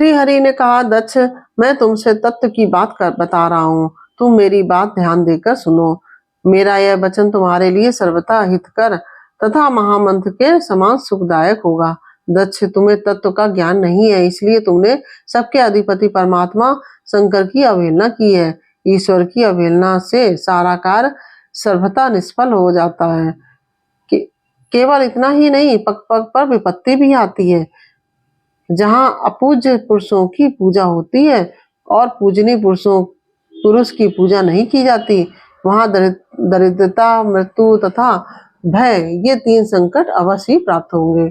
श्री हरि ने कहा, दक्ष, मैं तुमसे तत्व की बात कर बता रहा हूँ, तुम मेरी बात ध्यान देकर सुनो। मेरा यह वचन तुम्हारे लिए सर्वथा हितकर तथा महामंत्र के समान सुखदायक होगा। दक्ष, तुम्हें तत्व का ज्ञान नहीं है, इसलिए तुमने सबके अधिपति परमात्मा शंकर की अवहेलना की है। ईश्वर की अवहेलना से सारा कार्य सर्वथा निष्फल हो जाता है। केवल इतना ही नहीं, पग पग पर विपत्ति भी आती है। जहाँ अपूज्य पुरुषों की पूजा होती है और पूजनीय पुरुष की पूजा नहीं की जाती, वहाँ दरिद्रता, मृत्यु तथा भय, ये 3 संकट अवश्य ही प्राप्त होंगे।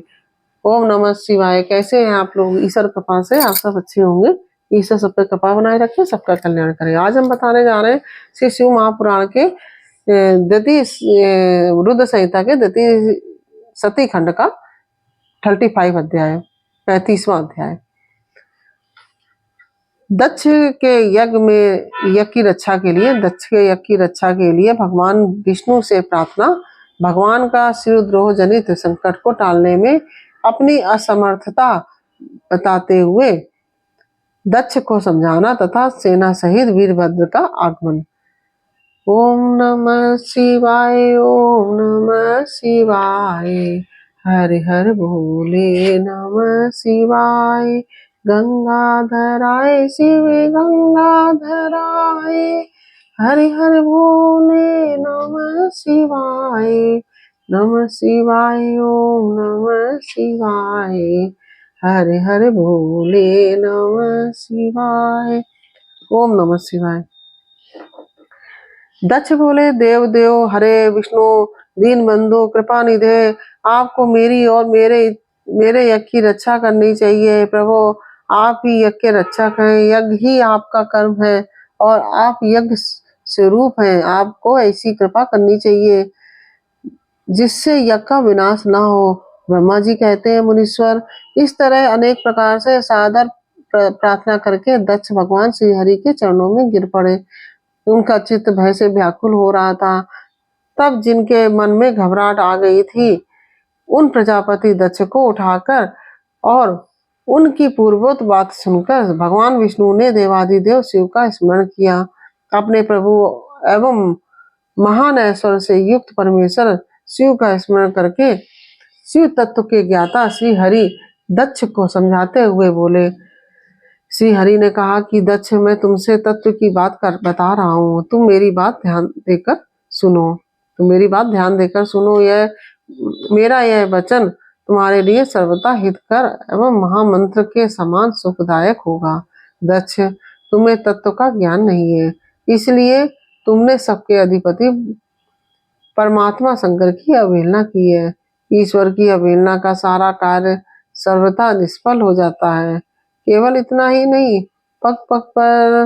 ओम नमः शिवाय। कैसे हैं आप लोग? ईश्वर कृपा से आप सब अच्छे होंगे। ईश्वर सब पे कृपा बनाए रखे, सबका कल्याण करे। आज हम बताने जा रहे हैं श्री शिव महापुराण के रुद्र संहिता के द्वितीय सती खंड का 35 अध्याय, 35वां अध्याय। दक्ष के यज्ञ की रक्षा के लिए भगवान विष्णु से प्रार्थना। भगवान का शिवद्रोह जनित संकट को टालने में अपनी असमर्थता बताते हुए दक्ष को समझाना तथा सेना सहित वीरभद्र का आगमन। ओम नमः शिवाय, ओम नमः शिवाय, हरि हर भोले नमः शिवाय। गंगाधराय शिव गंगाधराय, हरि हर भोले नमः शिवाय। नमः शिवाय, ओम नमः शिवाय, हरि हर भोले नमः शिवाय। ओम नमः शिवाय। दक्ष बोले, देव देव हरे विष्णु दीन बंधु कृपा निधे, आपको मेरी और मेरे यज्ञ की रक्षा करनी चाहिए। प्रभु, आप ही यज्ञ के रक्षक हैं, यज्ञ ही आपका कर्म है और आप यज्ञ स्वरूप हैं। आपको ऐसी कृपा करनी चाहिए जिससे यज्ञ का विनाश ना हो। ब्रह्मा जी कहते हैं, मुनीश्वर, इस तरह अनेक प्रकार से सादर प्रार्थना करके दक्ष भगवान श्री हरि के चरणों में गिर पड़े। उनका चित्त भय से व्याकुल हो रहा था। तब जिनके मन में घबराहट आ गई थी, उन प्रजापति दक्ष को उठाकर और उनकी पूर्वोक्त बात सुनकर भगवान विष्णु ने देवादिदेव शिव का स्मरण किया। अपने प्रभु एवं महान ऐश्वर्य से युक्त परमेश्वर शिव का स्मरण करके शिव तत्व के ज्ञाता श्री हरि दक्ष को समझाते हुए बोले। श्री हरि ने कहा कि दक्ष, मैं तुमसे तत्व की बात बता रहा हूँ, तुम मेरी बात ध्यान देकर सुनो। मेरा यह वचन तुम्हारे लिए सर्वथा हितकर एवं महामंत्र के समान सुखदायक होगा। दक्ष, तुम्हें तत्व का ज्ञान नहीं है, इसलिए तुमने सबके अधिपति परमात्मा शंकर की अवहेलना की है। ईश्वर की अवहेलना का सारा कार्य सर्वथा निष्फल हो जाता है। केवल इतना ही नहीं, पग पग पर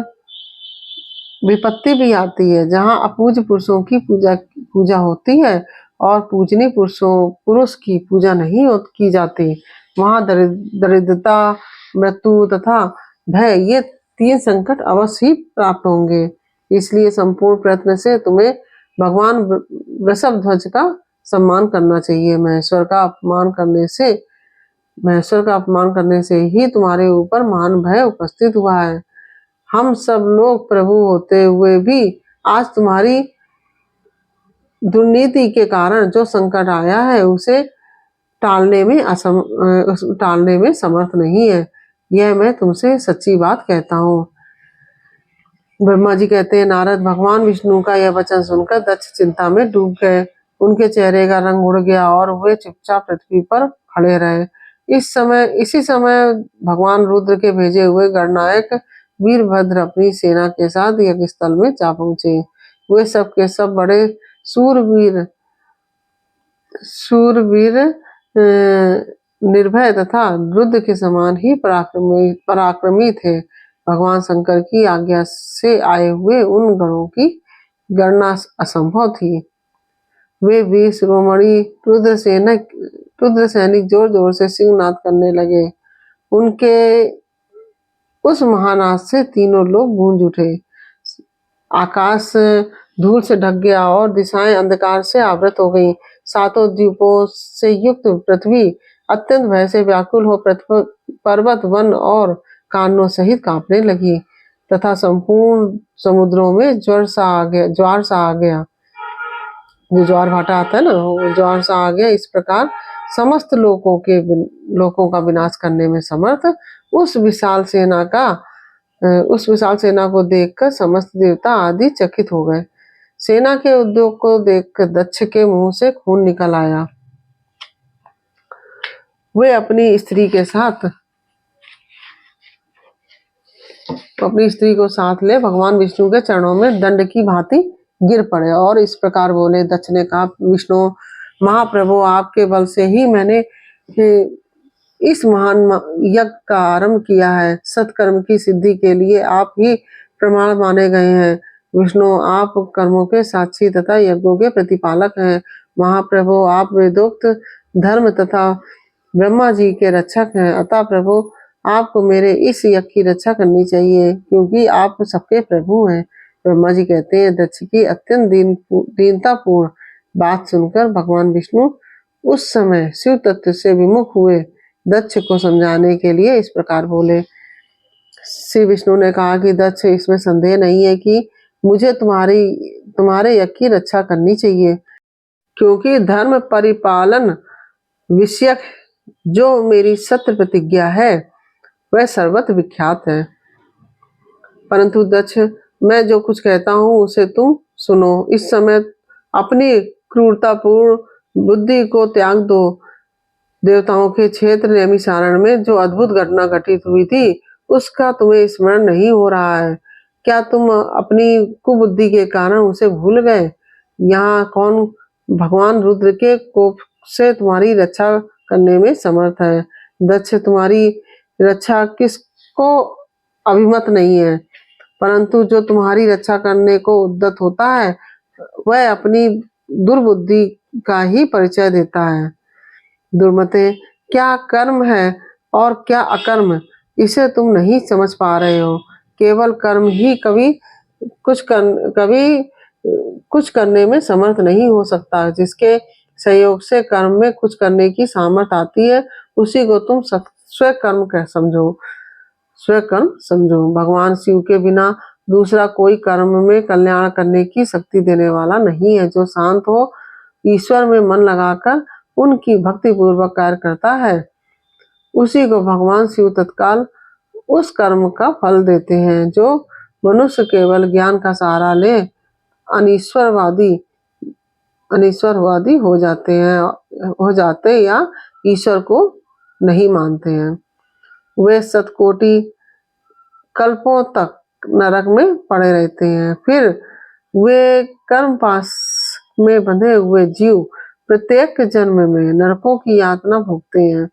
विपत्ति भी आती है। जहाँ अपूज्य पुरुषों की पूजा होती है और पूजनीय पुरुष की पूजा नहीं की जाती, वहाँ दरिद्रता, मृत्यु तथा भय, ये 3 संकट अवश्य ही प्राप्त होंगे। इसलिए संपूर्ण प्रयत्न से तुम्हें भगवान वृषभध्वज का सम्मान करना चाहिए। महेश्वर का अपमान करने से ही तुम्हारे ऊपर महान भय उपस्थित हुआ है। हम सब लोग प्रभु होते हुए भी आज तुम्हारी दुर्नीति के कारण जो संकट आया है, उसे टालने में समर्थ नहीं है। यह मैं तुमसे सच्ची बात कहता हूँ। ब्रह्मा जी कहते हैं, नारद, भगवान विष्णु का यह वचन सुनकर दक्ष चिंता में डूब गए। उनके चेहरे का रंग उड़ गया और वे चुपचाप पृथ्वी पर खड़े रहे। इसी समय भगवान रुद्र के भेजे हुए गणनायक वीरभद्र अपनी सेना के साथ यज्ञ स्थल में जा पहुंचे। वे सब के सब बड़े शूरवीर, निर्भय तथा रुद्र के समान ही पराक्रमी थे। भगवान शंकर की आज्ञा से आए हुए उन गणों की गणना असंभव थी। वे वीर शिरोमणि रुद्र सैनिक जोर जोर से सिंहनाद करने लगे। उनके उस महानाद से तीनों लोग गूंज उठे। आकाश धूल से ढक गया और दिशाएं अंधकार से आवृत हो गईं। 7 द्वीपों से युक्त पृथ्वी अत्यंत भय से व्याकुल हो पर्वत, वन और कानों सहित कांपने लगी तथा संपूर्ण समुद्रों में ज्वार सा आ गया। जो ज्वार भाटा आता है ना, वो ज्वार सा आ गया। इस प्रकार समस्त लोकों का विनाश करने में समर्थ उस विशाल सेना को देखकर समस्त देवता आदि चकित हो गए। सेना के उद्योग को देखकर दक्ष के मुंह से खून निकल आया। वे अपनी स्त्री को साथ ले भगवान विष्णु के चरणों में दंड की भांति गिर पड़े और इस प्रकार बोले। दक्ष ने कहा, विष्णु महाप्रभु, आपके बल से ही मैंने इस महान यज्ञ का आरंभ किया है। सत्कर्म की सिद्धि के लिए आप ही प्रमाण माने गए हैं। विष्णु, आप कर्मों के साक्षी तथा यज्ञों के प्रतिपालक हैं। महाप्रभु, आप वेदोक्त धर्म तथा ब्रह्मा जी के रक्षक हैं। अतः प्रभु, आपको मेरे इस यज्ञ की रक्षा करनी चाहिए, क्योंकि आप सबके प्रभु हैं। ब्रह्मा जी कहते हैं, दक्ष की अत्यंत दीनतापूर्ण बात सुनकर भगवान विष्णु उस समय शिव तत्व से विमुख हुए। दक्ष को समझाने के लिए इस प्रकार बोले। श्री विष्णु ने कहा कि दक्ष, इसमें संदेह नहीं है कि मुझे तुम्हारे यज्ञ की रक्षा करनी चाहिए, क्योंकि धर्म परिपालन विषयक जो मेरी सत्य प्रतिज्ञा है वह सर्वत्र विख्यात है। परंतु दक्ष, मैं जो कुछ कहता हूँ उसे तुम सुनो। इस समय अपनी क्रूरतापूर्ण बुद्धि को त्याग दो। देवताओं के क्षेत्र नैमिषारण्य में जो अद्भुत घटना घटित हुई थी उसका तुम्हें स्मरण नहीं हो रहा है क्या? तुम अपनी कुबुद्धि के कारण उसे भूल गए। यहाँ कौन भगवान रुद्र के कोप से तुम्हारी रक्षा करने में समर्थ है? दक्ष, तुम्हारी रक्षा किसको अभिमत नहीं है, परंतु जो तुम्हारी रक्षा करने को उद्यत होता है वह अपनी दुर्बुद्धि का ही परिचय देता है। दुर्मते, क्या कर्म है और क्या अकर्म, इसे तुम नहीं समझ पा रहे हो। केवल कर्म ही कभी कुछ करने में समर्थ नहीं हो सकता। जिसके सहयोग से कर्म में कुछ करने की सामर्थ्य आती है उसी को तुम स्वकर्म समझो। भगवान शिव के बिना दूसरा कोई कर्म में कल्याण करने की शक्ति देने वाला नहीं है। जो शांत हो, ईश्वर में मन लगाकर उनकी भक्ति पूर्वक कार्य करता है, उसी को भगवान शिव तत्काल उस कर्म का फल देते हैं। जो मनुष्य केवल ज्ञान का सहारा ले अनिश्वरवादी हो जाते या ईश्वर को नहीं मानते हैं, वे शतकोटि कल्पों तक नरक में पड़े रहते हैं। फिर वे कर्म पाश में बंधे हुए जीव प्रत्येक जन्म में नरकों की यातना भोगते हैं,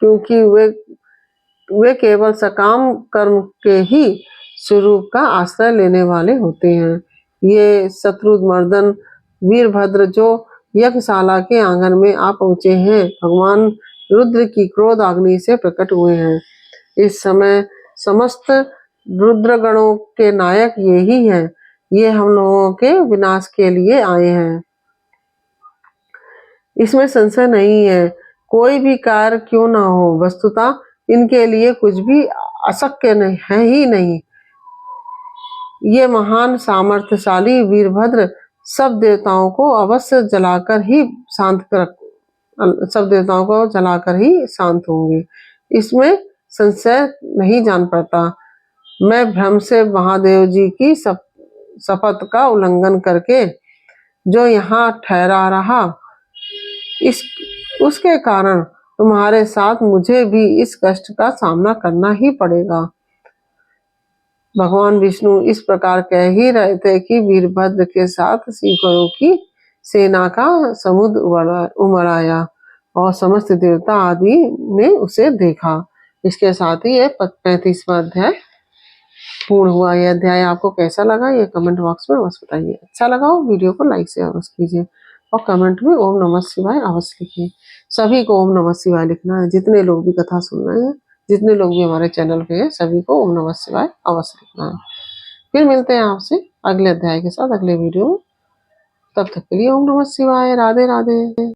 क्योंकि वे केवल सकाम कर्म के ही स्वरूप का आश्रय लेने वाले होते हैं। ये शत्रुमर्दन वीरभद्र जो यज्ञशाला के आंगन में आ पहुंचे हैं, भगवान रुद्र की क्रोध अग्नि से प्रकट हुए हैं। इस समय समस्त रुद्रगणों के नायक ये ही हैं। ये हम लोगों के विनाश के लिए आए हैं, इसमें संशय नहीं है। कोई भी कार्य क्यों ना हो, वस्तुतः इनके लिए कुछ भी अशक्य है ही नहीं। ये महान सामर्थ्यशाली वीरभद्र सब देवताओं को जलाकर ही शांत होंगे, इसमें संशय नहीं जान पड़ता। मैं भ्रम से महादेव जी की शपथ का उल्लंघन करके जो यहाँ ठहरा रहा, उसके कारण तुम्हारे साथ मुझे भी इस कष्ट का सामना करना ही पड़ेगा। भगवान विष्णु इस प्रकार कह ही रहे थे कि वीरभद्र के साथ सीकरों की सेना का समुद्र उमड़ आया और समस्त देवता आदि ने उसे देखा। इसके साथ ही ये 35वां अध्याय पूर्ण हुआ। यह अध्याय आपको कैसा लगा ये कमेंट बॉक्स में अवश्य बताइए। अच्छा लगा हो वीडियो को लाइक से अवश्य कीजिए और कमेंट में ओम नमः शिवाय अवश्य लिखिए। सभी को ओम नमः शिवाय लिखना है। जितने लोग भी कथा सुन रहे हैं, जितने लोग भी हमारे चैनल पे हैं, सभी को ओम नमः शिवाय अवश्य लिखना है। फिर मिलते हैं आपसे अगले अध्याय के साथ अगले वीडियो में। तब तक के लिए ओम नमः शिवाय। राधे राधे।